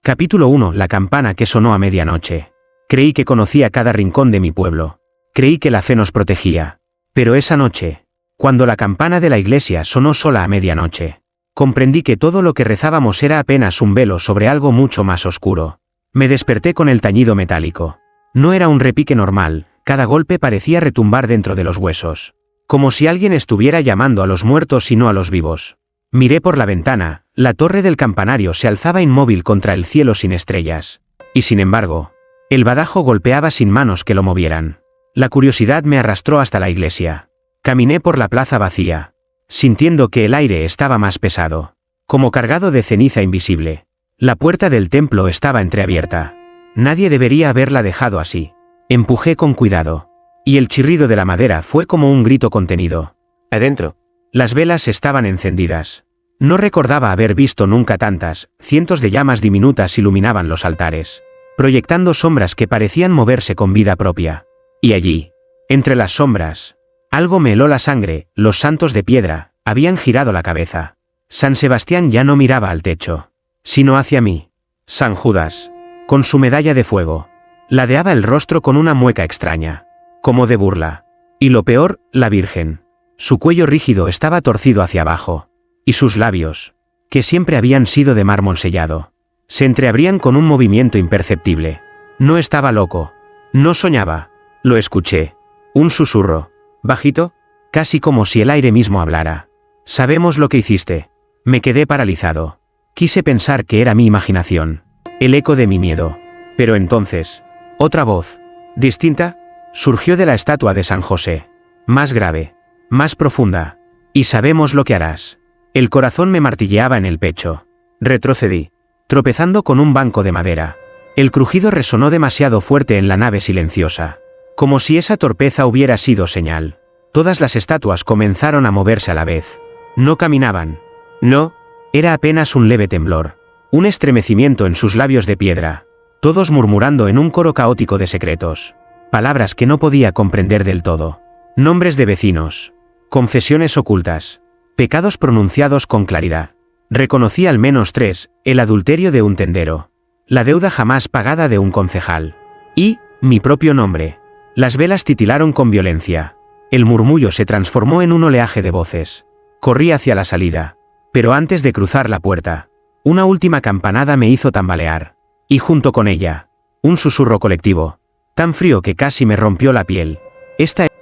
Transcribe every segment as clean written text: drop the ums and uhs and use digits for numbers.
Capítulo 1. La campana que sonó a medianoche. Creí que conocía cada rincón de mi pueblo. Creí que la fe nos protegía. Pero esa noche, cuando la campana de la iglesia sonó sola a medianoche, comprendí que todo lo que rezábamos era apenas un velo sobre algo mucho más oscuro. Me desperté con el tañido metálico. No era un repique normal, cada golpe parecía retumbar dentro de los huesos. Como si alguien estuviera llamando a los muertos y no a los vivos. Miré por la ventana, la torre del campanario se alzaba inmóvil contra el cielo sin estrellas. Y sin embargo, el badajo golpeaba sin manos que lo movieran. La curiosidad me arrastró hasta la iglesia. Caminé por la plaza vacía, sintiendo que el aire estaba más pesado, como cargado de ceniza invisible. La puerta del templo estaba entreabierta. Nadie debería haberla dejado así. Empujé con cuidado, y el chirrido de la madera fue como un grito contenido. Adentro. Las velas estaban encendidas. No recordaba haber visto nunca tantas, cientos de llamas diminutas iluminaban los altares, proyectando sombras que parecían moverse con vida propia. Y allí, entre las sombras, algo me heló la sangre. Los santos de piedra habían girado la cabeza. San Sebastián ya no miraba al techo, sino hacia mí. San Judas, con su medalla de fuego, ladeaba el rostro con una mueca extraña, como de burla. Y lo peor, la Virgen. Su cuello rígido estaba torcido hacia abajo, y sus labios, que siempre habían sido de mármol sellado, se entreabrían con un movimiento imperceptible. No estaba loco, no soñaba, lo escuché. Un susurro, bajito, casi como si el aire mismo hablara. Sabemos lo que hiciste. Me quedé paralizado. Quise pensar que era mi imaginación, el eco de mi miedo. Pero entonces, otra voz, distinta, surgió de la estatua de San José, más grave, más profunda. Y sabemos lo que harás. El corazón me martilleaba en el pecho. Retrocedí, tropezando con un banco de madera. El crujido resonó demasiado fuerte en la nave silenciosa, como si esa torpeza hubiera sido señal. Todas las estatuas comenzaron a moverse a la vez. No caminaban. No, era apenas un leve temblor, un estremecimiento en sus labios de piedra, todos murmurando en un coro caótico de secretos, palabras que no podía comprender del todo. Nombres de vecinos, confesiones ocultas, pecados pronunciados con claridad. Reconocí al menos 3, el adulterio de un tendero, la deuda jamás pagada de un concejal, y mi propio nombre. Las velas titilaron con violencia. El murmullo se transformó en un oleaje de voces. Corrí hacia la salida, pero antes de cruzar la puerta, una última campanada me hizo tambalear, y junto con ella, un susurro colectivo, tan frío que casi me rompió la piel.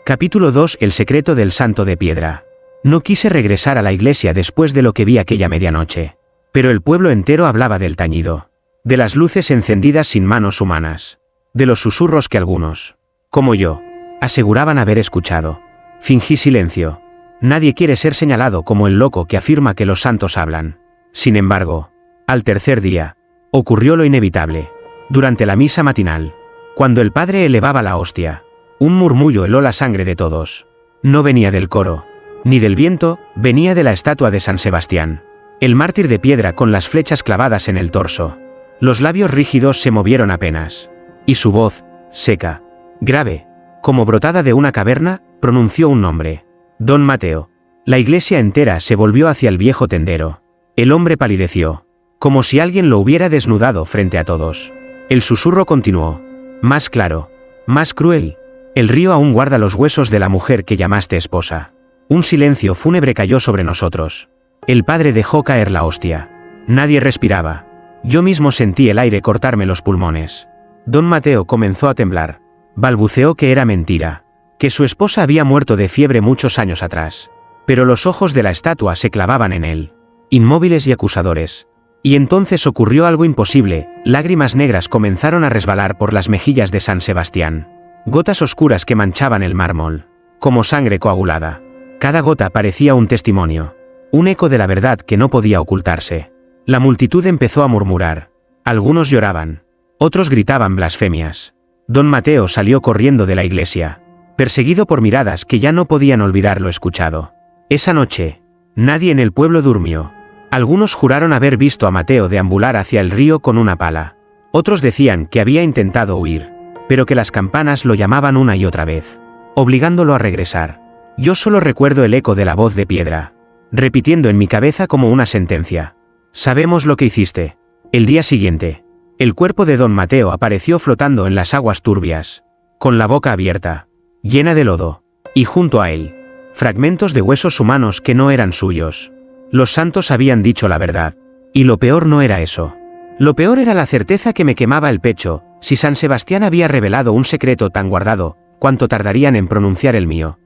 Capítulo 2. El secreto del santo de piedra. No quise regresar a la iglesia después de lo que vi aquella medianoche. Pero el pueblo entero hablaba del tañido, de las luces encendidas sin manos humanas, de los susurros que algunos, como yo, aseguraban haber escuchado. Fingí silencio. Nadie quiere ser señalado como el loco que afirma que los santos hablan. Sin embargo, al tercer día, ocurrió lo inevitable. Durante la misa matinal, cuando el padre elevaba la hostia, un murmullo heló la sangre de todos. No venía del coro, ni del viento, venía de la estatua de San Sebastián, el mártir de piedra con las flechas clavadas en el torso. Los labios rígidos se movieron apenas, y su voz, seca, grave, como brotada de una caverna, pronunció un nombre. Don Mateo. La iglesia entera se volvió hacia el viejo tendero. El hombre palideció, como si alguien lo hubiera desnudado frente a todos. El susurro continuó, más claro, más cruel. El río aún guarda los huesos de la mujer que llamaste esposa. Un silencio fúnebre cayó sobre nosotros. El padre dejó caer la hostia. Nadie respiraba. Yo mismo sentí el aire cortarme los pulmones. Don Mateo comenzó a temblar. Balbuceó que era mentira, que su esposa había muerto de fiebre muchos años atrás. Pero los ojos de la estatua se clavaban en él, inmóviles y acusadores. Y entonces ocurrió algo imposible. Lágrimas negras comenzaron a resbalar por las mejillas de San Sebastián. Gotas oscuras que manchaban el mármol, como sangre coagulada. Cada gota parecía un testimonio, un eco de la verdad que no podía ocultarse. La multitud empezó a murmurar. Algunos lloraban, otros gritaban blasfemias. Don Mateo salió corriendo de la iglesia, perseguido por miradas que ya no podían olvidar lo escuchado. Esa noche, nadie en el pueblo durmió. Algunos juraron haber visto a Mateo deambular hacia el río con una pala. Otros decían que había intentado huir, pero que las campanas lo llamaban una y otra vez, obligándolo a regresar. Yo solo recuerdo el eco de la voz de piedra, repitiendo en mi cabeza como una sentencia. Sabemos lo que hiciste. El día siguiente, El cuerpo de don Mateo apareció flotando en las aguas turbias, con la boca abierta, llena de lodo, y junto a él, fragmentos de huesos humanos que no eran suyos. Los santos habían dicho la verdad, y lo peor no era eso. Lo peor era la certeza que me quemaba el pecho. Si San Sebastián había revelado un secreto tan guardado, ¿cuánto tardarían en pronunciar el mío?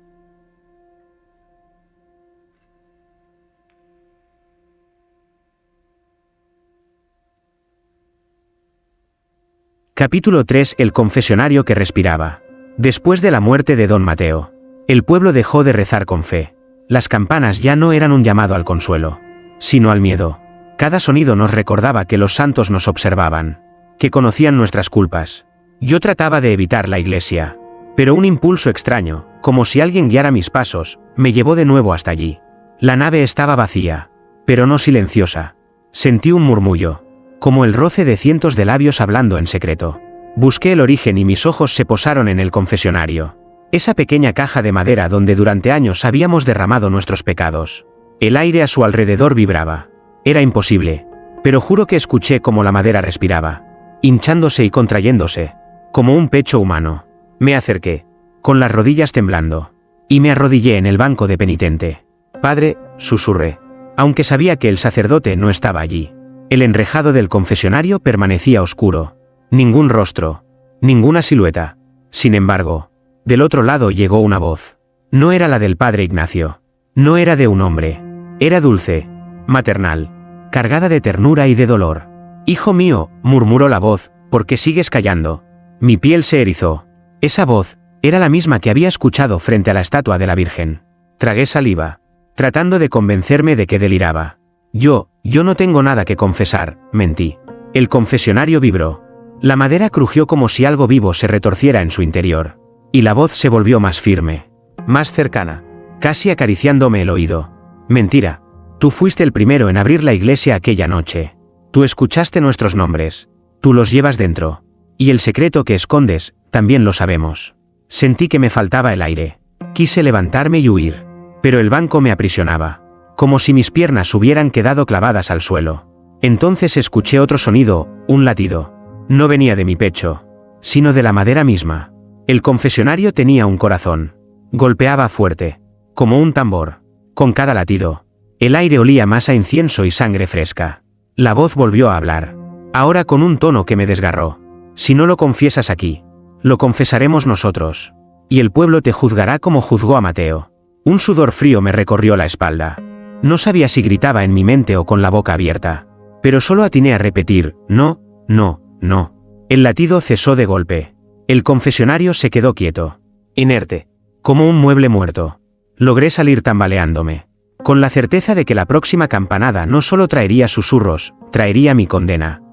Capítulo 3. El confesionario que respiraba. Después de la muerte de don Mateo, el pueblo dejó de rezar con fe. Las campanas ya no eran un llamado al consuelo, sino al miedo. Cada sonido nos recordaba que los santos nos observaban, que conocían nuestras culpas. Yo trataba de evitar la iglesia, pero un impulso extraño, como si alguien guiara mis pasos, me llevó de nuevo hasta allí. La nave estaba vacía, pero no silenciosa. Sentí un murmullo, como el roce de cientos de labios hablando en secreto. Busqué el origen y mis ojos se posaron en el confesionario. Esa pequeña caja de madera donde durante años habíamos derramado nuestros pecados. El aire a su alrededor vibraba. Era imposible, pero juro que escuché cómo la madera respiraba, hinchándose y contrayéndose, como un pecho humano. Me acerqué, con las rodillas temblando, y me arrodillé en el banco de penitente. Padre, susurré, aunque sabía que el sacerdote no estaba allí. El enrejado del confesionario permanecía oscuro. Ningún rostro, ninguna silueta. Sin embargo, del otro lado llegó una voz. No era la del padre Ignacio. No era de un hombre. Era dulce, maternal, cargada de ternura y de dolor. Hijo mío, murmuró la voz, ¿por qué sigues callando? Mi piel se erizó. Esa voz era la misma que había escuchado frente a la estatua de la Virgen. Tragué saliva, tratando de convencerme de que deliraba. Yo no tengo nada que confesar, mentí. El confesionario vibró. La madera crujió como si algo vivo se retorciera en su interior. Y la voz se volvió más firme, más cercana, casi acariciándome el oído. Mentira. Tú fuiste el primero en abrir la iglesia aquella noche. Tú escuchaste nuestros nombres. Tú los llevas dentro. Y el secreto que escondes, también lo sabemos. Sentí que me faltaba el aire. Quise levantarme y huir. Pero el banco me aprisionaba, como si mis piernas hubieran quedado clavadas al suelo. Entonces escuché otro sonido, un latido. No venía de mi pecho, sino de la madera misma. El confesionario tenía un corazón. Golpeaba fuerte, como un tambor. Con cada latido, el aire olía más a incienso y sangre fresca. La voz volvió a hablar, ahora con un tono que me desgarró. Si no lo confiesas aquí, lo confesaremos nosotros. Y el pueblo te juzgará como juzgó a Mateo. Un sudor frío me recorrió la espalda. No sabía si gritaba en mi mente o con la boca abierta. Pero solo atiné a repetir, no, no, no. El latido cesó de golpe. El confesionario se quedó quieto, inerte, como un mueble muerto. Logré salir tambaleándome, con la certeza de que la próxima campanada no solo traería susurros, traería mi condena.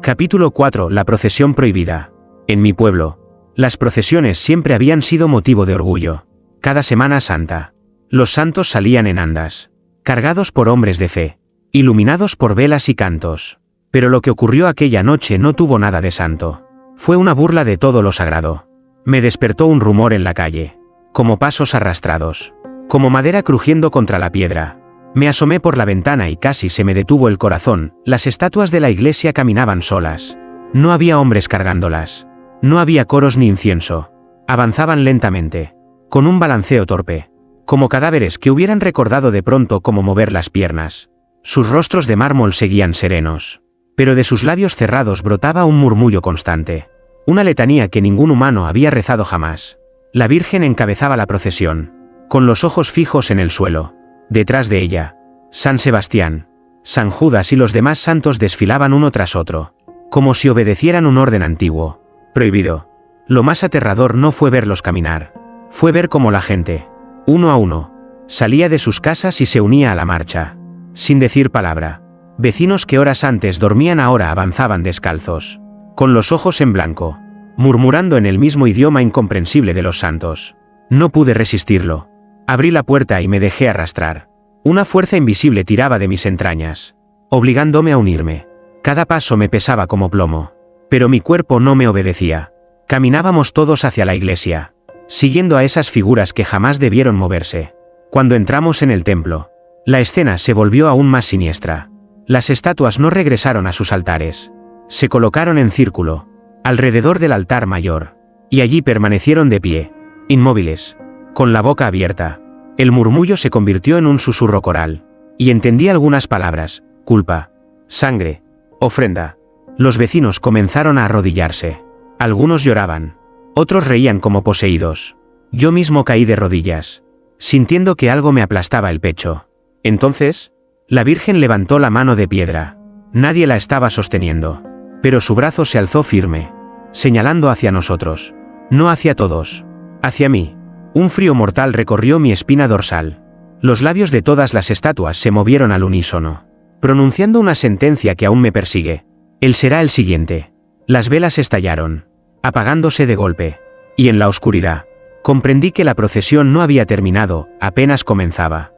Capítulo 4. La procesión prohibida. En mi pueblo, las procesiones siempre habían sido motivo de orgullo. Cada Semana Santa, los santos salían en andas, cargados por hombres de fe, iluminados por velas y cantos. Pero lo que ocurrió aquella noche no tuvo nada de santo. Fue una burla de todo lo sagrado. Me despertó un rumor en la calle, como pasos arrastrados, como madera crujiendo contra la piedra. Me asomé por la ventana y casi se me detuvo el corazón. Las estatuas de la iglesia caminaban solas. No había hombres cargándolas. No había coros ni incienso. Avanzaban lentamente, con un balanceo torpe, como cadáveres que hubieran recordado de pronto cómo mover las piernas. Sus rostros de mármol seguían serenos, pero de sus labios cerrados brotaba un murmullo constante, una letanía que ningún humano había rezado jamás. La Virgen encabezaba la procesión, con los ojos fijos en el suelo. Detrás de ella, San Sebastián, San Judas y los demás santos desfilaban uno tras otro, como si obedecieran un orden antiguo, prohibido. Lo más aterrador no fue verlos caminar, fue ver cómo la gente, uno a uno, salía de sus casas y se unía a la marcha, sin decir palabra. Vecinos que horas antes dormían ahora avanzaban descalzos, con los ojos en blanco, murmurando en el mismo idioma incomprensible de los santos. No pude resistirlo. Abrí la puerta y me dejé arrastrar. Una fuerza invisible tiraba de mis entrañas, obligándome a unirme. Cada paso me pesaba como plomo, pero mi cuerpo no me obedecía. Caminábamos todos hacia la iglesia, siguiendo a esas figuras que jamás debieron moverse. Cuando entramos en el templo, la escena se volvió aún más siniestra. Las estatuas no regresaron a sus altares. Se colocaron en círculo, alrededor del altar mayor, y allí permanecieron de pie, inmóviles, con la boca abierta. El murmullo se convirtió en un susurro coral, y entendí algunas palabras: culpa, sangre, ofrenda. Los vecinos comenzaron a arrodillarse. Algunos lloraban, otros reían como poseídos. Yo mismo caí de rodillas, sintiendo que algo me aplastaba el pecho. Entonces, la Virgen levantó la mano de piedra. Nadie la estaba sosteniendo, pero su brazo se alzó firme, señalando hacia nosotros. No hacia todos, hacia mí. Un frío mortal recorrió mi espina dorsal. Los labios de todas las estatuas se movieron al unísono, pronunciando una sentencia que aún me persigue. Él será el siguiente. Las velas estallaron, apagándose de golpe, y en la oscuridad, comprendí que la procesión no había terminado, apenas comenzaba.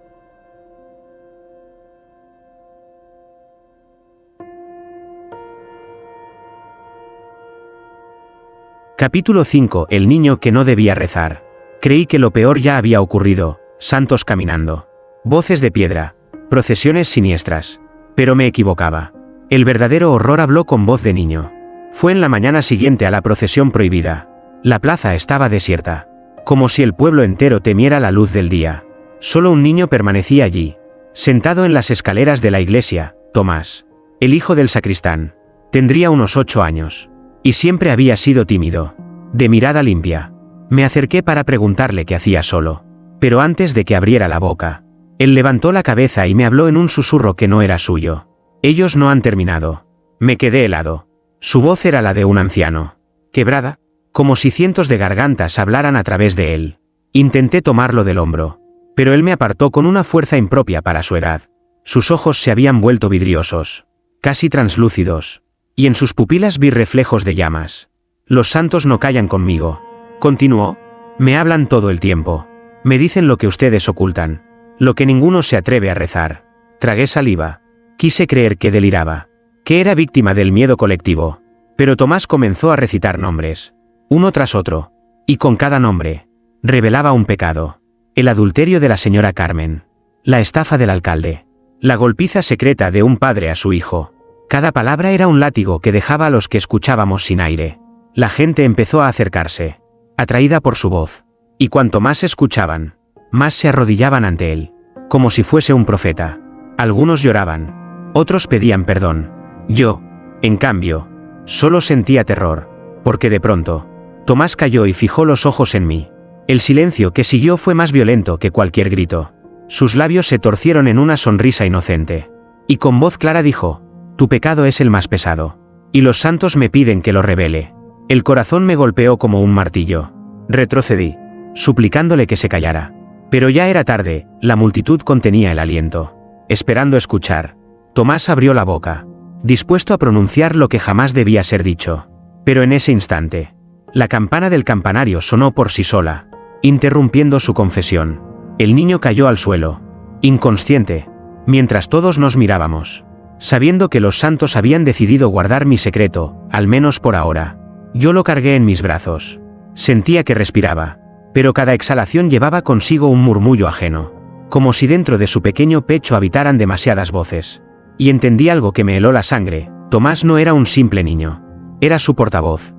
Capítulo 5. El niño que no debía rezar. Creí que lo peor ya había ocurrido: santos caminando, voces de piedra, procesiones siniestras. Pero me equivocaba. El verdadero horror habló con voz de niño. Fue en la mañana siguiente a la procesión prohibida. La plaza estaba desierta, como si el pueblo entero temiera la luz del día. Solo un niño permanecía allí, sentado en las escaleras de la iglesia: Tomás, el hijo del sacristán. Tendría unos 8 años. Y siempre había sido tímido, de mirada limpia. Me acerqué para preguntarle qué hacía solo. Pero antes de que abriera la boca, él levantó la cabeza y me habló en un susurro que no era suyo. Ellos no han terminado. Me quedé helado. Su voz era la de un anciano, quebrada, como si cientos de gargantas hablaran a través de él. Intenté tomarlo del hombro, pero él me apartó con una fuerza impropia para su edad. Sus ojos se habían vuelto vidriosos, casi translúcidos, y en sus pupilas vi reflejos de llamas. Los santos no callan conmigo, continuó. Me hablan todo el tiempo. Me dicen lo que ustedes ocultan, lo que ninguno se atreve a rezar. Tragué saliva. Quise creer que deliraba, que era víctima del miedo colectivo. Pero Tomás comenzó a recitar nombres, uno tras otro, y con cada nombre, revelaba un pecado: el adulterio de la señora Carmen, la estafa del alcalde, la golpiza secreta de un padre a su hijo. Cada palabra era un látigo que dejaba a los que escuchábamos sin aire. La gente empezó a acercarse, atraída por su voz, y cuanto más escuchaban, más se arrodillaban ante él, como si fuese un profeta. Algunos lloraban, otros pedían perdón. Yo, en cambio, solo sentía terror, porque de pronto, Tomás cayó y fijó los ojos en mí. El silencio que siguió fue más violento que cualquier grito. Sus labios se torcieron en una sonrisa inocente, y con voz clara dijo: tu pecado es el más pesado, y los santos me piden que lo revele. El corazón me golpeó como un martillo. Retrocedí, suplicándole que se callara. Pero ya era tarde, la multitud contenía el aliento, esperando escuchar. Tomás abrió la boca, dispuesto a pronunciar lo que jamás debía ser dicho. Pero en ese instante, la campana del campanario sonó por sí sola, interrumpiendo su confesión. El niño cayó al suelo, inconsciente, mientras todos nos mirábamos, sabiendo que los santos habían decidido guardar mi secreto, al menos por ahora. Yo lo cargué en mis brazos. Sentía que respiraba, pero cada exhalación llevaba consigo un murmullo ajeno, como si dentro de su pequeño pecho habitaran demasiadas voces. Y entendí algo que me heló la sangre: Tomás no era un simple niño, era su portavoz.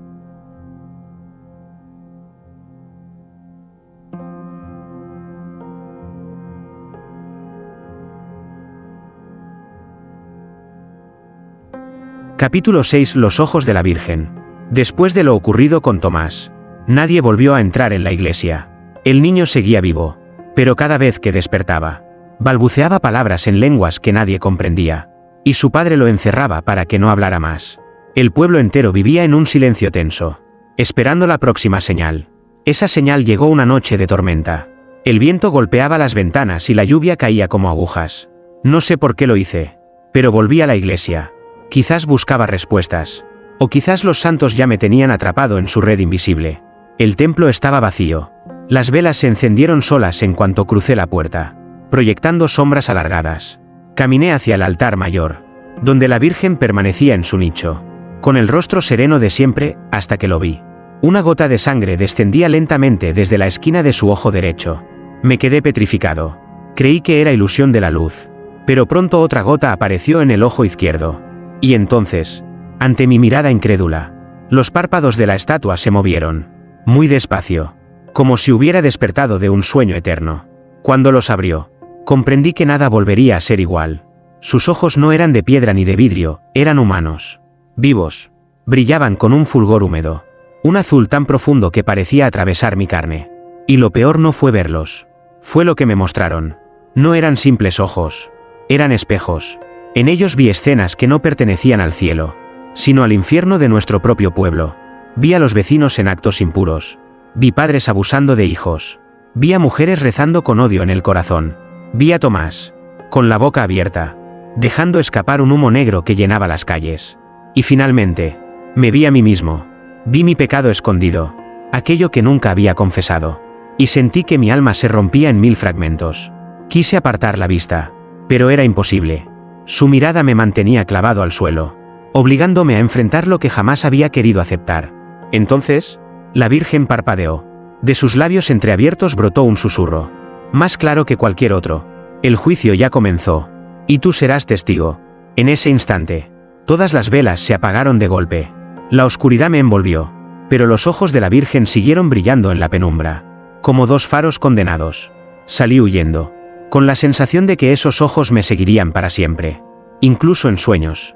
Capítulo 6. Los ojos de la Virgen. Después de lo ocurrido con Tomás, nadie volvió a entrar en la iglesia. El niño seguía vivo, pero cada vez que despertaba, balbuceaba palabras en lenguas que nadie comprendía, y su padre lo encerraba para que no hablara más. El pueblo entero vivía en un silencio tenso, esperando la próxima señal. Esa señal llegó una noche de tormenta. El viento golpeaba las ventanas y la lluvia caía como agujas. No sé por qué lo hice, pero volví a la iglesia. Quizás buscaba respuestas, o quizás los santos ya me tenían atrapado en su red invisible. El templo estaba vacío. Las velas se encendieron solas en cuanto crucé la puerta, proyectando sombras alargadas. Caminé hacia el altar mayor, donde la Virgen permanecía en su nicho, con el rostro sereno de siempre, hasta que lo vi. Una gota de sangre descendía lentamente desde la esquina de su ojo derecho. Me quedé petrificado. Creí que era ilusión de la luz. Pero pronto otra gota apareció en el ojo izquierdo. Y entonces, ante mi mirada incrédula, los párpados de la estatua se movieron. Muy despacio. Como si hubiera despertado de un sueño eterno. Cuando los abrió, comprendí que nada volvería a ser igual. Sus ojos no eran de piedra ni de vidrio, eran humanos. Vivos. Brillaban con un fulgor húmedo. Un azul tan profundo que parecía atravesar mi carne. Y lo peor no fue verlos. Fue lo que me mostraron. No eran simples ojos. Eran espejos. En ellos vi escenas que no pertenecían al cielo, sino al infierno de nuestro propio pueblo. Vi a los vecinos en actos impuros. Vi padres abusando de hijos. Vi a mujeres rezando con odio en el corazón. Vi a Tomás, con la boca abierta, dejando escapar un humo negro que llenaba las calles. Y finalmente, me vi a mí mismo. Vi mi pecado escondido, aquello que nunca había confesado. Y sentí que mi alma se rompía en 1000 fragmentos. Quise apartar la vista, pero era imposible. Su mirada me mantenía clavado al suelo, obligándome a enfrentar lo que jamás había querido aceptar. Entonces, la Virgen parpadeó. De sus labios entreabiertos brotó un susurro, más claro que cualquier otro. El juicio ya comenzó, y tú serás testigo. En ese instante, todas las velas se apagaron de golpe. La oscuridad me envolvió, pero los ojos de la Virgen siguieron brillando en la penumbra, como 2 faros condenados. Salí huyendo, con la sensación de que esos ojos me seguirían para siempre, incluso en sueños.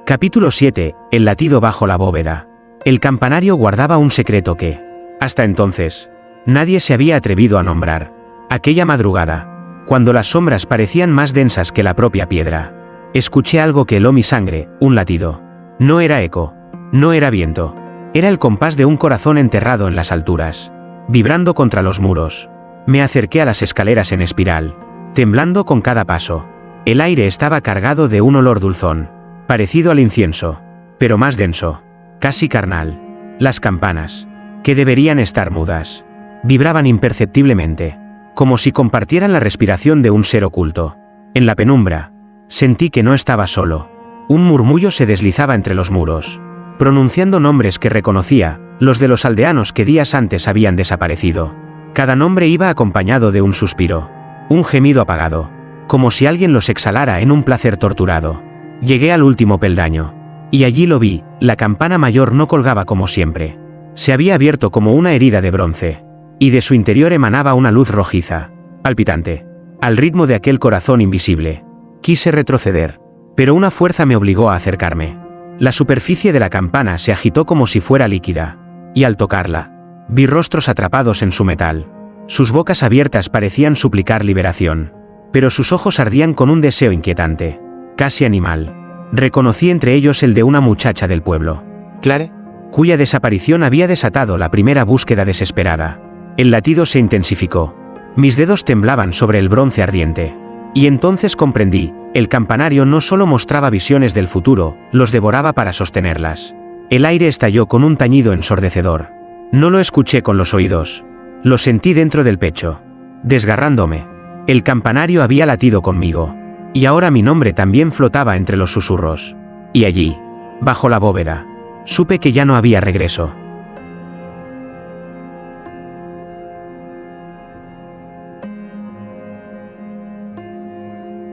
Capítulo 7. El latido bajo la bóveda. El campanario guardaba un secreto que, hasta entonces, nadie se había atrevido a nombrar. Aquella madrugada, cuando las sombras parecían más densas que la propia piedra, escuché algo que heló mi sangre, un latido. No era eco, no era viento, era el compás de un corazón enterrado en las alturas, vibrando contra los muros. Me acerqué a las escaleras en espiral, temblando con cada paso. El aire estaba cargado de un olor dulzón, parecido al incienso, pero más denso, casi carnal. Las campanas, que deberían estar mudas, vibraban imperceptiblemente, como si compartieran la respiración de un ser oculto. En la penumbra, sentí que no estaba solo. Un murmullo se deslizaba entre los muros, pronunciando nombres que reconocía, los de los aldeanos que días antes habían desaparecido. Cada nombre iba acompañado de un suspiro, un gemido apagado, como si alguien los exhalara en un placer torturado. Llegué al último peldaño, y allí lo vi. La campana mayor no colgaba como siempre. Se había abierto como una herida de bronce, y de su interior emanaba una luz rojiza, palpitante, al ritmo de aquel corazón invisible. Quise retroceder, pero una fuerza me obligó a acercarme. La superficie de la campana se agitó como si fuera líquida, y al tocarla, vi rostros atrapados en su metal. Sus bocas abiertas parecían suplicar liberación, pero sus ojos ardían con un deseo inquietante, casi animal. Reconocí entre ellos el de una muchacha del pueblo, Clare, cuya desaparición había desatado la primera búsqueda desesperada. El latido se intensificó. Mis dedos temblaban sobre el bronce ardiente. Y entonces comprendí, el campanario no solo mostraba visiones del futuro, los devoraba para sostenerlas. El aire estalló con un tañido ensordecedor. No lo escuché con los oídos. Lo sentí dentro del pecho, desgarrándome. El campanario había latido conmigo. Y ahora mi nombre también flotaba entre los susurros. Y allí, bajo la bóveda, supe que ya no había regreso.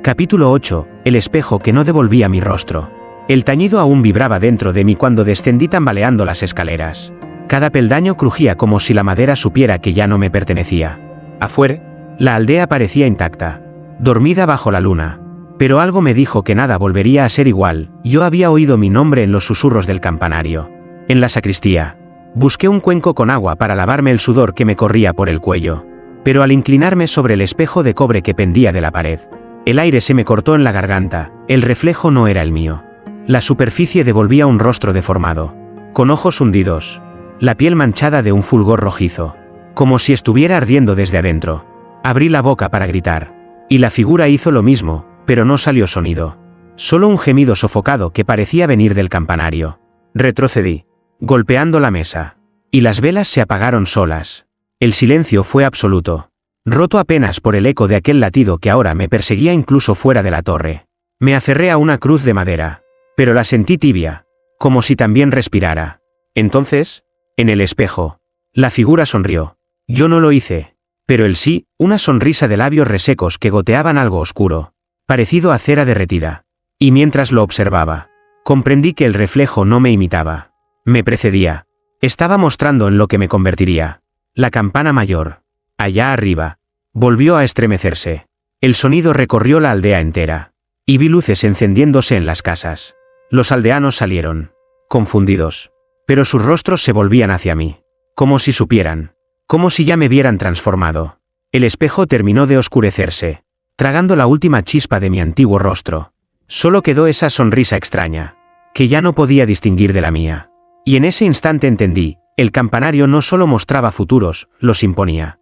Capítulo 8. El espejo que no devolvía mi rostro. El tañido aún vibraba dentro de mí cuando descendí tambaleando las escaleras. Cada peldaño crujía como si la madera supiera que ya no me pertenecía. Afuera, la aldea parecía intacta, dormida bajo la luna. Pero algo me dijo que nada volvería a ser igual. Yo había oído mi nombre en los susurros del campanario. En la sacristía, busqué un cuenco con agua para lavarme el sudor que me corría por el cuello. Pero al inclinarme sobre el espejo de cobre que pendía de la pared, el aire se me cortó en la garganta. El reflejo no era el mío. La superficie devolvía un rostro deformado, con ojos hundidos, la piel manchada de un fulgor rojizo, como si estuviera ardiendo desde adentro. Abrí la boca para gritar, y la figura hizo lo mismo, pero no salió sonido. Solo un gemido sofocado que parecía venir del campanario. Retrocedí, golpeando la mesa, y las velas se apagaron solas. El silencio fue absoluto, roto apenas por el eco de aquel latido que ahora me perseguía incluso fuera de la torre. Me aferré a una cruz de madera, pero la sentí tibia, como si también respirara. Entonces, en el espejo, la figura sonrió. Yo no lo hice, pero él sí, una sonrisa de labios resecos que goteaban algo oscuro, parecido a cera derretida. Y mientras lo observaba, comprendí que el reflejo no me imitaba. Me precedía. Estaba mostrando en lo que me convertiría. La campana mayor, allá arriba, volvió a estremecerse. El sonido recorrió la aldea entera, y vi luces encendiéndose en las casas. Los aldeanos salieron, confundidos, pero sus rostros se volvían hacia mí, como si supieran, como si ya me vieran transformado. El espejo terminó de oscurecerse, tragando la última chispa de mi antiguo rostro. Solo quedó esa sonrisa extraña, que ya no podía distinguir de la mía. Y en ese instante entendí, el campanario no solo mostraba futuros, los imponía.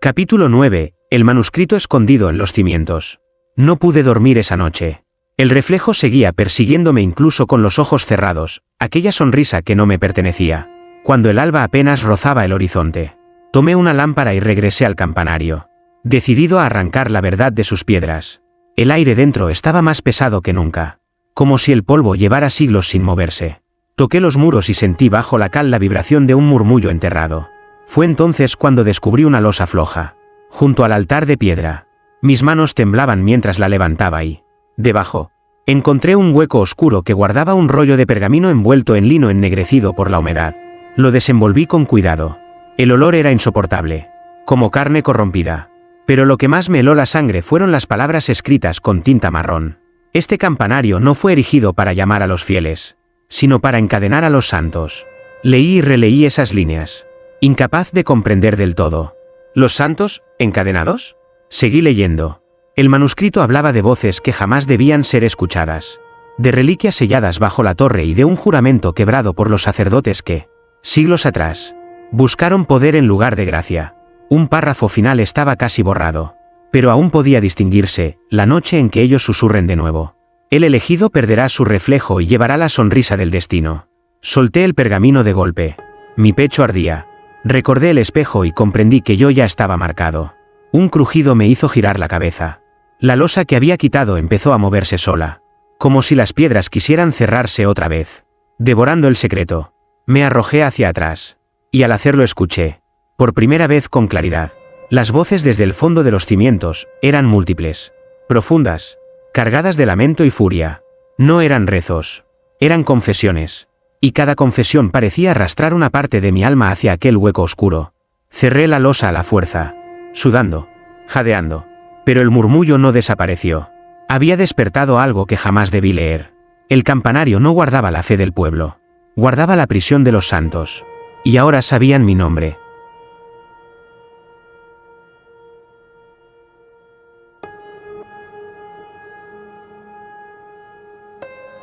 Capítulo 9. El manuscrito escondido en los cimientos. No pude dormir esa noche. El reflejo seguía persiguiéndome incluso con los ojos cerrados, aquella sonrisa que no me pertenecía. Cuando el alba apenas rozaba el horizonte, tomé una lámpara y regresé al campanario, decidido a arrancar la verdad de sus piedras. El aire dentro estaba más pesado que nunca, como si el polvo llevara siglos sin moverse. Toqué los muros y sentí bajo la cal la vibración de un murmullo enterrado. Fue entonces cuando descubrí una losa floja, junto al altar de piedra. Mis manos temblaban mientras la levantaba y, debajo, encontré un hueco oscuro que guardaba un rollo de pergamino envuelto en lino ennegrecido por la humedad. Lo desenvolví con cuidado. El olor era insoportable, como carne corrompida. Pero lo que más me heló la sangre fueron las palabras escritas con tinta marrón. Este campanario no fue erigido para llamar a los fieles, sino para encadenar a los santos. Leí y releí esas líneas, incapaz de comprender del todo. ¿Los santos, encadenados? Seguí leyendo. El manuscrito hablaba de voces que jamás debían ser escuchadas, de reliquias selladas bajo la torre y de un juramento quebrado por los sacerdotes que, siglos atrás, buscaron poder en lugar de gracia. Un párrafo final estaba casi borrado, pero aún podía distinguirse, la noche en que ellos susurren de nuevo. El elegido perderá su reflejo y llevará la sonrisa del destino. Solté el pergamino de golpe. Mi pecho ardía. Recordé el espejo y comprendí que yo ya estaba marcado. Un crujido me hizo girar la cabeza. La losa que había quitado empezó a moverse sola, como si las piedras quisieran cerrarse otra vez. Devorando el secreto, me arrojé hacia atrás, y al hacerlo escuché, por primera vez con claridad, las voces desde el fondo de los cimientos. Eran múltiples, profundas, cargadas de lamento y furia. No eran rezos, eran confesiones, y cada confesión parecía arrastrar una parte de mi alma hacia aquel hueco oscuro. Cerré la losa a la fuerza, sudando, jadeando, pero el murmullo no desapareció. Había despertado algo que jamás debí leer. El campanario no guardaba la fe del pueblo, guardaba la prisión de los santos, y ahora sabían mi nombre.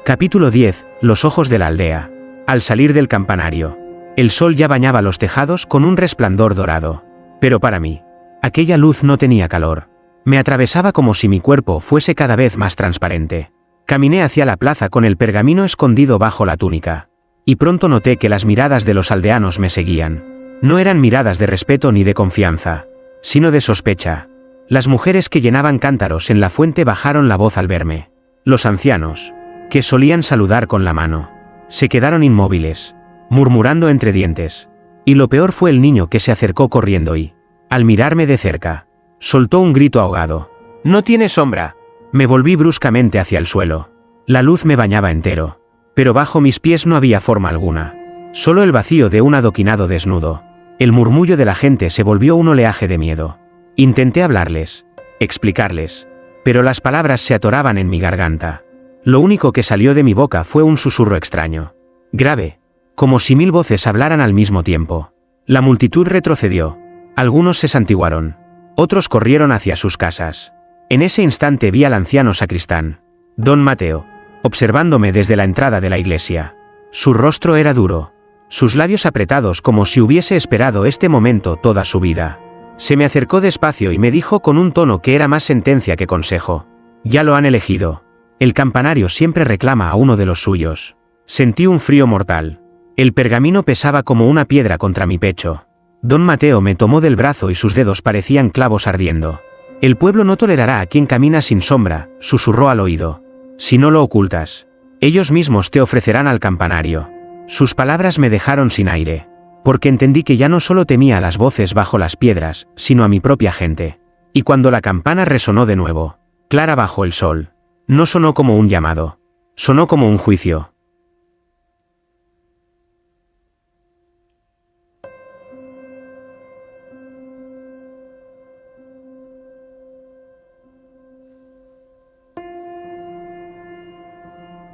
Capítulo 10. Los ojos de la aldea. Al salir del campanario, el sol ya bañaba los tejados con un resplandor dorado. Pero para mí, aquella luz no tenía calor. Me atravesaba como si mi cuerpo fuese cada vez más transparente. Caminé hacia la plaza con el pergamino escondido bajo la túnica. Y pronto noté que las miradas de los aldeanos me seguían. No eran miradas de respeto ni de confianza, sino de sospecha. Las mujeres que llenaban cántaros en la fuente bajaron la voz al verme. Los ancianos, que solían saludar con la mano, se quedaron inmóviles, murmurando entre dientes. Y lo peor fue el niño que se acercó corriendo y, al mirarme de cerca, soltó un grito ahogado. «¡No tiene sombra!». Me volví bruscamente hacia el suelo. La luz me bañaba entero, pero bajo mis pies no había forma alguna. Solo el vacío de un adoquinado desnudo. El murmullo de la gente se volvió un oleaje de miedo. Intenté hablarles, explicarles, pero las palabras se atoraban en mi garganta. Lo único que salió de mi boca fue un susurro extraño, grave, como si 1000 voces hablaran al mismo tiempo. La multitud retrocedió. Algunos se santiguaron, otros corrieron hacia sus casas. En ese instante vi al anciano sacristán, don Mateo, observándome desde la entrada de la iglesia. Su rostro era duro, sus labios apretados como si hubiese esperado este momento toda su vida. Se me acercó despacio y me dijo con un tono que era más sentencia que consejo: «Ya lo han elegido. El campanario siempre reclama a uno de los suyos». Sentí un frío mortal. El pergamino pesaba como una piedra contra mi pecho. Don Mateo me tomó del brazo y sus dedos parecían clavos ardiendo. El pueblo no tolerará a quien camina sin sombra, susurró al oído. Si no lo ocultas, ellos mismos te ofrecerán al campanario. Sus palabras me dejaron sin aire, porque entendí que ya no solo temía a las voces bajo las piedras, sino a mi propia gente. Y cuando la campana resonó de nuevo, clara bajo el sol, no sonó como un llamado, sonó como un juicio.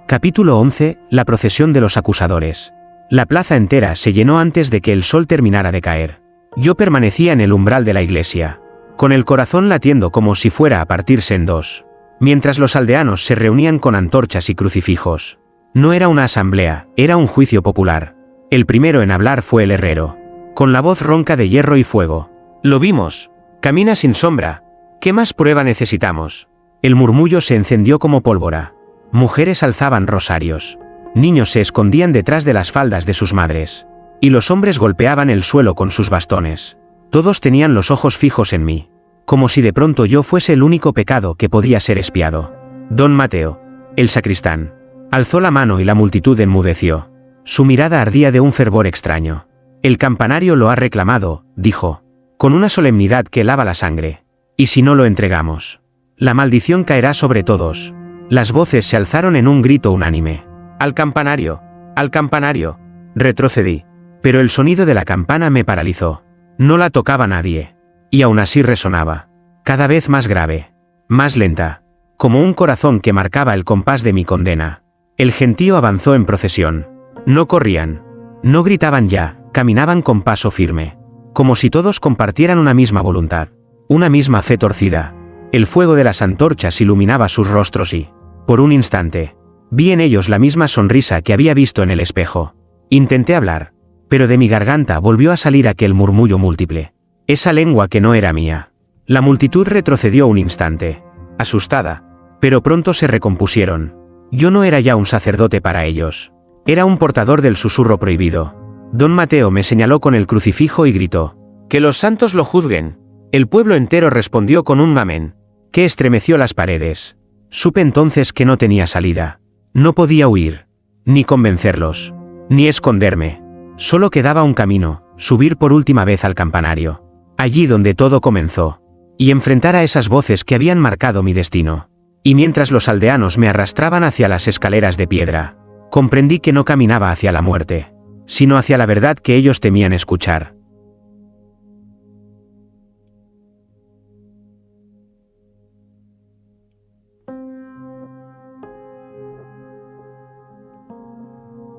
Capítulo 11. La procesión de los acusadores. La plaza entera se llenó antes de que el sol terminara de caer. Yo permanecía en el umbral de la iglesia, con el corazón latiendo como si fuera a partirse en dos, mientras los aldeanos se reunían con antorchas y crucifijos. No era una asamblea, era un juicio popular. El primero en hablar fue el herrero, con la voz ronca de hierro y fuego. Lo vimos. Camina sin sombra. ¿Qué más prueba necesitamos? El murmullo se encendió como pólvora. Mujeres alzaban rosarios. Niños se escondían detrás de las faldas de sus madres. Y los hombres golpeaban el suelo con sus bastones. Todos tenían los ojos fijos en mí, como si de pronto yo fuese el único pecado que podía ser expiado. Don Mateo, el sacristán, alzó la mano y la multitud enmudeció. Su mirada ardía de un fervor extraño. El campanario lo ha reclamado, dijo, con una solemnidad que lava la sangre. ¿Y si no lo entregamos? La maldición caerá sobre todos. Las voces se alzaron en un grito unánime. ¡Al campanario! ¡Al campanario! Retrocedí. Pero el sonido de la campana me paralizó. No la tocaba nadie. Y aún así resonaba. Cada vez más grave. Más lenta. Como un corazón que marcaba el compás de mi condena. El gentío avanzó en procesión. No corrían. No gritaban ya, caminaban con paso firme. Como si todos compartieran una misma voluntad. Una misma fe torcida. El fuego de las antorchas iluminaba sus rostros y, por un instante, vi en ellos la misma sonrisa que había visto en el espejo. Intenté hablar, pero de mi garganta volvió a salir aquel murmullo múltiple. Esa lengua que no era mía. La multitud retrocedió un instante, asustada, pero pronto se recompusieron. Yo no era ya un sacerdote para ellos. Era un portador del susurro prohibido. Don Mateo me señaló con el crucifijo y gritó: «¡Que los santos lo juzguen!». El pueblo entero respondió con un amén, que estremeció las paredes. Supe entonces que no tenía salida. No podía huir, ni convencerlos, ni esconderme. Solo quedaba un camino, subir por última vez al campanario, allí donde todo comenzó, y enfrentar a esas voces que habían marcado mi destino. Y mientras los aldeanos me arrastraban hacia las escaleras de piedra, comprendí que no caminaba hacia la muerte, sino hacia la verdad que ellos temían escuchar.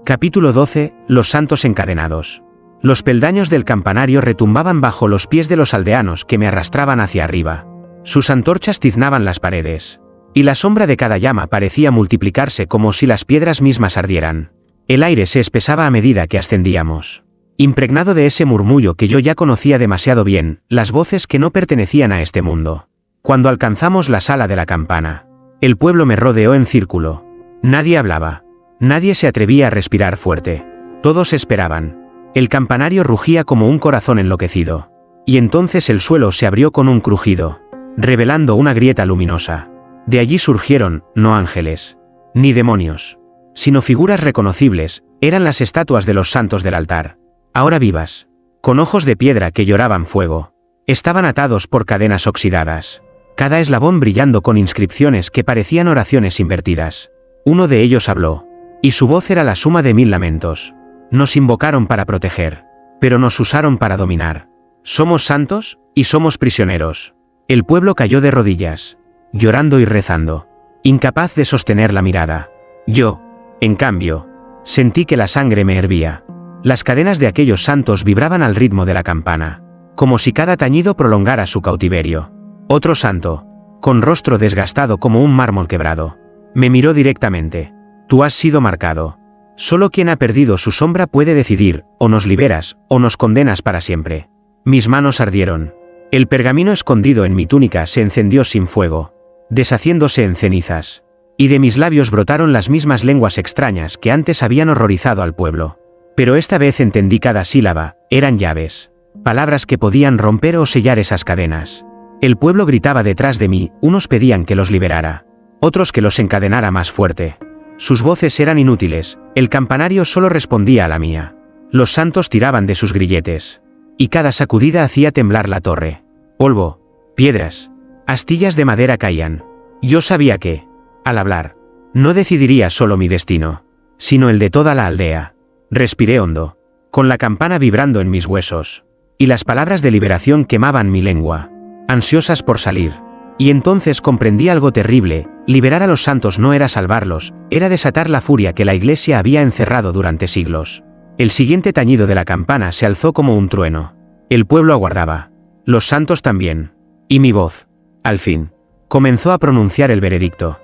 Capítulo 12. Los santos encadenados. Los peldaños del campanario retumbaban bajo los pies de los aldeanos que me arrastraban hacia arriba. Sus antorchas tiznaban las paredes, y la sombra de cada llama parecía multiplicarse como si las piedras mismas ardieran. El aire se espesaba a medida que ascendíamos. Impregnado de ese murmullo que yo ya conocía demasiado bien, las voces que no pertenecían a este mundo. Cuando alcanzamos la sala de la campana, el pueblo me rodeó en círculo. Nadie hablaba. Nadie se atrevía a respirar fuerte. Todos esperaban. El campanario rugía como un corazón enloquecido. Y entonces el suelo se abrió con un crujido, revelando una grieta luminosa. De allí surgieron, no ángeles, ni demonios, sino figuras reconocibles. Eran las estatuas de los santos del altar. Ahora vivas, con ojos de piedra que lloraban fuego. Estaban atados por cadenas oxidadas. Cada eslabón brillando con inscripciones que parecían oraciones invertidas. Uno de ellos habló. Y su voz era la suma de 1000 lamentos. Nos invocaron para proteger, pero nos usaron para dominar. Somos santos, y somos prisioneros. El pueblo cayó de rodillas, llorando y rezando, incapaz de sostener la mirada. Yo, en cambio, sentí que la sangre me hervía. Las cadenas de aquellos santos vibraban al ritmo de la campana, como si cada tañido prolongara su cautiverio. Otro santo, con rostro desgastado como un mármol quebrado, me miró directamente. Tú has sido marcado. Solo quien ha perdido su sombra puede decidir, o nos liberas, o nos condenas para siempre. Mis manos ardieron. El pergamino escondido en mi túnica se encendió sin fuego, deshaciéndose en cenizas. Y de mis labios brotaron las mismas lenguas extrañas que antes habían horrorizado al pueblo. Pero esta vez entendí cada sílaba, eran llaves. Palabras que podían romper o sellar esas cadenas. El pueblo gritaba detrás de mí, unos pedían que los liberara, otros que los encadenara más fuerte. Sus voces eran inútiles, el campanario solo respondía a la mía. Los santos tiraban de sus grilletes. Y cada sacudida hacía temblar la torre. Polvo, piedras, astillas de madera caían. Yo sabía que, al hablar, no decidiría solo mi destino, sino el de toda la aldea. Respiré hondo, con la campana vibrando en mis huesos, y las palabras de liberación quemaban mi lengua, ansiosas por salir. Y entonces comprendí algo terrible: liberar a los santos no era salvarlos, era desatar la furia que la Iglesia había encerrado durante siglos. El siguiente tañido de la campana se alzó como un trueno. El pueblo aguardaba. Los santos también. Y mi voz, al fin, comenzó a pronunciar el veredicto.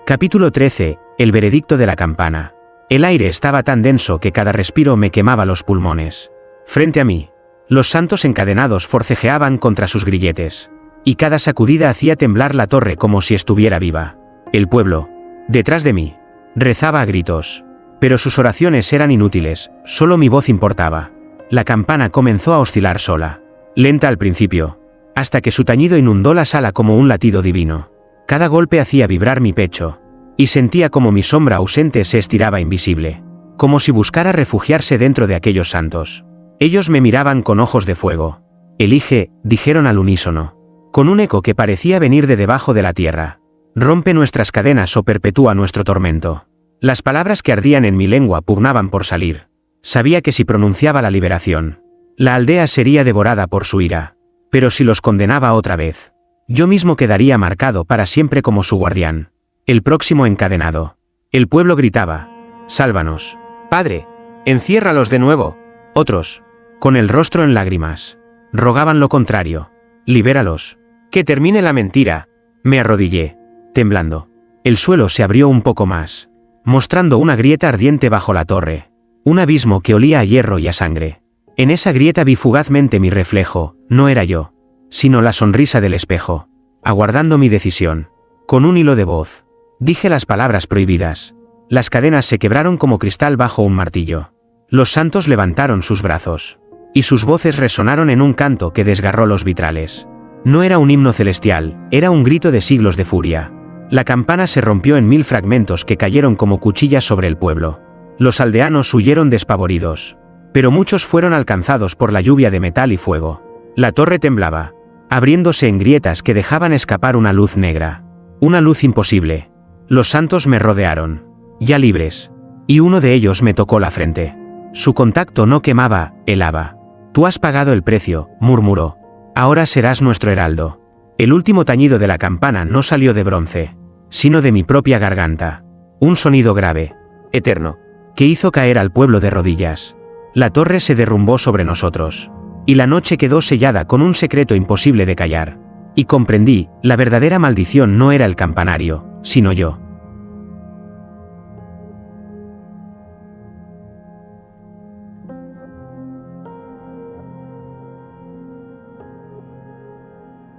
Capítulo 13. El veredicto de la campana. El aire estaba tan denso que cada respiro me quemaba los pulmones. Frente a mí, los santos encadenados forcejeaban contra sus grilletes, y cada sacudida hacía temblar la torre como si estuviera viva. El pueblo, detrás de mí, rezaba a gritos, pero sus oraciones eran inútiles, solo mi voz importaba. La campana comenzó a oscilar sola, lenta al principio, hasta que su tañido inundó la sala como un latido divino. Cada golpe hacía vibrar mi pecho, y sentía como mi sombra ausente se estiraba invisible, como si buscara refugiarse dentro de aquellos santos. Ellos me miraban con ojos de fuego. Elige, dijeron al unísono, con un eco que parecía venir de debajo de la tierra. Rompe nuestras cadenas o perpetúa nuestro tormento. Las palabras que ardían en mi lengua pugnaban por salir. Sabía que si pronunciaba la liberación, la aldea sería devorada por su ira. Pero si los condenaba otra vez, yo mismo quedaría marcado para siempre como su guardián. El próximo encadenado. El pueblo gritaba: «Sálvanos, Padre, enciérralos de nuevo». Otros, con el rostro en lágrimas, rogaban lo contrario: «Libéralos, que termine la mentira». Me arrodillé, temblando. El suelo se abrió un poco más, mostrando una grieta ardiente bajo la torre, un abismo que olía a hierro y a sangre. En esa grieta vi fugazmente mi reflejo, no era yo, sino la sonrisa del espejo, aguardando mi decisión. Con un hilo de voz, dije las palabras prohibidas. Las cadenas se quebraron como cristal bajo un martillo. Los santos levantaron sus brazos, y sus voces resonaron en un canto que desgarró los vitrales. No era un himno celestial, era un grito de siglos de furia. La campana se rompió en 1000 fragmentos que cayeron como cuchillas sobre el pueblo. Los aldeanos huyeron despavoridos, pero muchos fueron alcanzados por la lluvia de metal y fuego. La torre temblaba, abriéndose en grietas que dejaban escapar una luz negra. Una luz imposible. Los santos me rodearon, ya libres, y uno de ellos me tocó la frente. Su contacto no quemaba, helaba. «Tú has pagado el precio», murmuró. «Ahora serás nuestro heraldo». El último tañido de la campana no salió de bronce, sino de mi propia garganta. Un sonido grave, eterno, que hizo caer al pueblo de rodillas. La torre se derrumbó sobre nosotros, y la noche quedó sellada con un secreto imposible de callar. Y comprendí, la verdadera maldición no era el campanario, sino yo.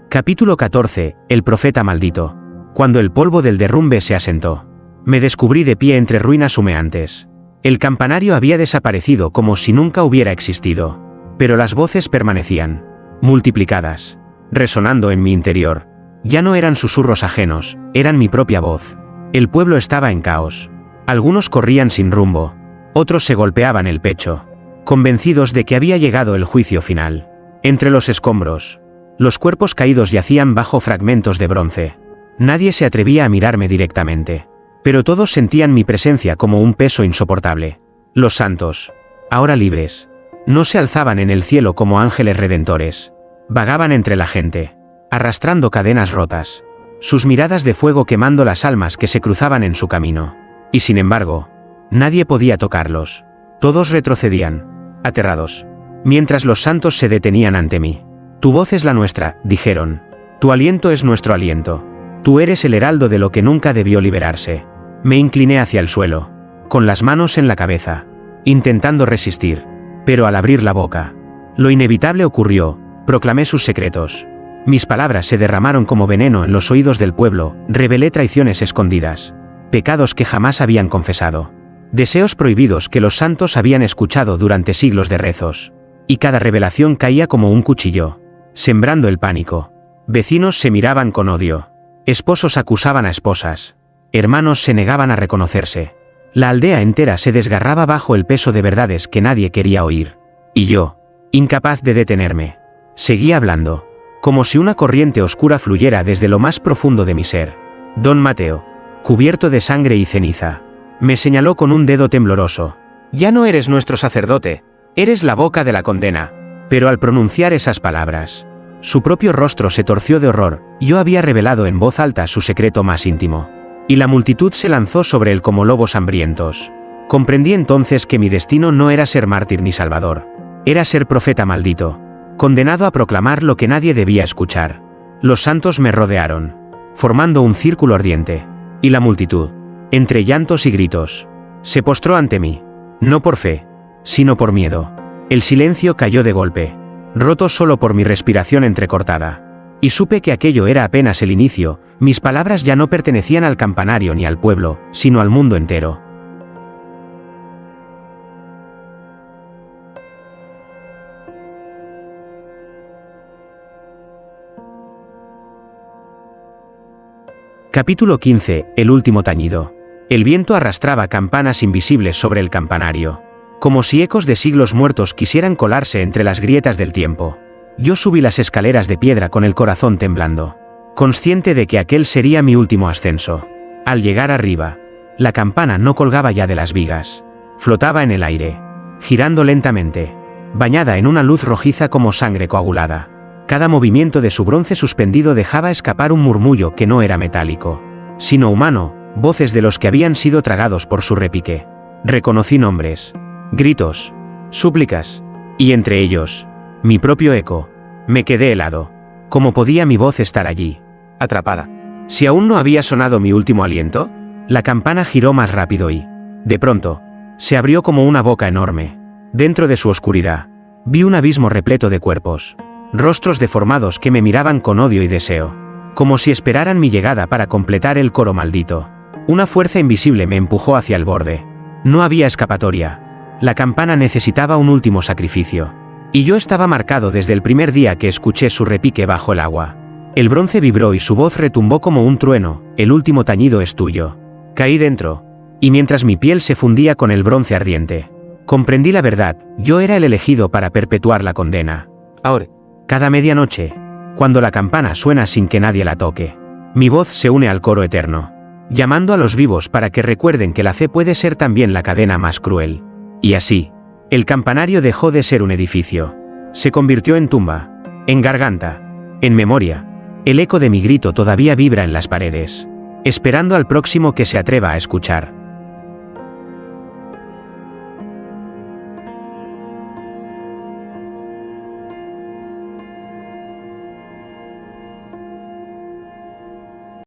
Capítulo 14. El profeta maldito. Cuando el polvo del derrumbe se asentó, me descubrí de pie entre ruinas humeantes. El campanario había desaparecido como si nunca hubiera existido, pero las voces permanecían, multiplicadas, resonando en mi interior. Ya no eran susurros ajenos, eran mi propia voz. El pueblo estaba en caos. Algunos corrían sin rumbo, otros se golpeaban el pecho, convencidos de que había llegado el juicio final. Entre los escombros, los cuerpos caídos yacían bajo fragmentos de bronce. Nadie se atrevía a mirarme directamente, pero todos sentían mi presencia como un peso insoportable. Los santos, ahora libres, no se alzaban en el cielo como ángeles redentores. Vagaban entre la gente, arrastrando cadenas rotas, sus miradas de fuego quemando las almas que se cruzaban en su camino. Y sin embargo, nadie podía tocarlos. Todos retrocedían, aterrados, mientras los santos se detenían ante mí. «Tu voz es la nuestra», dijeron. «Tu aliento es nuestro aliento. Tú eres el heraldo de lo que nunca debió liberarse». Me incliné hacia el suelo, con las manos en la cabeza, intentando resistir, pero al abrir la boca, Lo inevitable ocurrió, proclamé sus secretos. Mis palabras se derramaron como veneno en los oídos del pueblo, revelé traiciones escondidas, pecados que jamás habían confesado, deseos prohibidos que los santos habían escuchado durante siglos de rezos. Y cada revelación caía como un cuchillo, sembrando el pánico. Vecinos se miraban con odio. Esposos acusaban a esposas. Hermanos se negaban a reconocerse. La aldea entera se desgarraba bajo el peso de verdades que nadie quería oír. Y yo, incapaz de detenerme, seguía hablando, como si una corriente oscura fluyera desde lo más profundo de mi ser. Don Mateo, cubierto de sangre y ceniza, me señaló con un dedo tembloroso. Ya no eres nuestro sacerdote, eres la boca de la condena. Pero al pronunciar esas palabras, su propio rostro se torció de horror. Yo había revelado en voz alta su secreto más íntimo. Y la multitud se lanzó sobre él como lobos hambrientos. Comprendí entonces que mi destino no era ser mártir ni salvador. Era ser profeta maldito, condenado a proclamar lo que nadie debía escuchar. Los santos me rodearon, formando un círculo ardiente. Y la multitud, entre llantos y gritos, se postró ante mí, no por fe, sino por miedo. El silencio cayó de golpe, roto solo por mi respiración entrecortada. Y supe que aquello era apenas el inicio. Mis palabras ya no pertenecían al campanario ni al pueblo, sino al mundo entero. Capítulo 15. El último tañido. El viento arrastraba campanas invisibles sobre el campanario, como si ecos de siglos muertos quisieran colarse entre las grietas del tiempo. Yo subí las escaleras de piedra con el corazón temblando, consciente de que aquel sería mi último ascenso. Al llegar arriba, la campana no colgaba ya de las vigas, flotaba en el aire, girando lentamente, bañada en una luz rojiza como sangre coagulada. Cada movimiento de su bronce suspendido dejaba escapar un murmullo que no era metálico, sino humano, voces de los que habían sido tragados por su repique. Reconocí nombres, gritos, súplicas, y entre ellos, mi propio eco. Me quedé helado. ¿Cómo podía mi voz estar allí, atrapada? Si aún no había sonado mi último aliento, la campana giró más rápido y, de pronto, se abrió como una boca enorme. Dentro de su oscuridad, vi un abismo repleto de cuerpos, rostros deformados que me miraban con odio y deseo, como si esperaran mi llegada para completar el coro maldito. Una fuerza invisible me empujó hacia el borde. No había escapatoria. La campana necesitaba un último sacrificio. Y yo estaba marcado desde el primer día que escuché su repique bajo el agua. El bronce vibró y su voz retumbó como un trueno. El último tañido es tuyo. Caí dentro, y mientras mi piel se fundía con el bronce ardiente, comprendí la verdad. Yo era el elegido para perpetuar la condena. Ahora, cada medianoche, cuando la campana suena sin que nadie la toque, mi voz se une al coro eterno, llamando a los vivos para que recuerden que la fe puede ser también la cadena más cruel. Y así, el campanario dejó de ser un edificio. Se convirtió en tumba, en garganta, en memoria. El eco de mi grito todavía vibra en las paredes, esperando al próximo que se atreva a escuchar.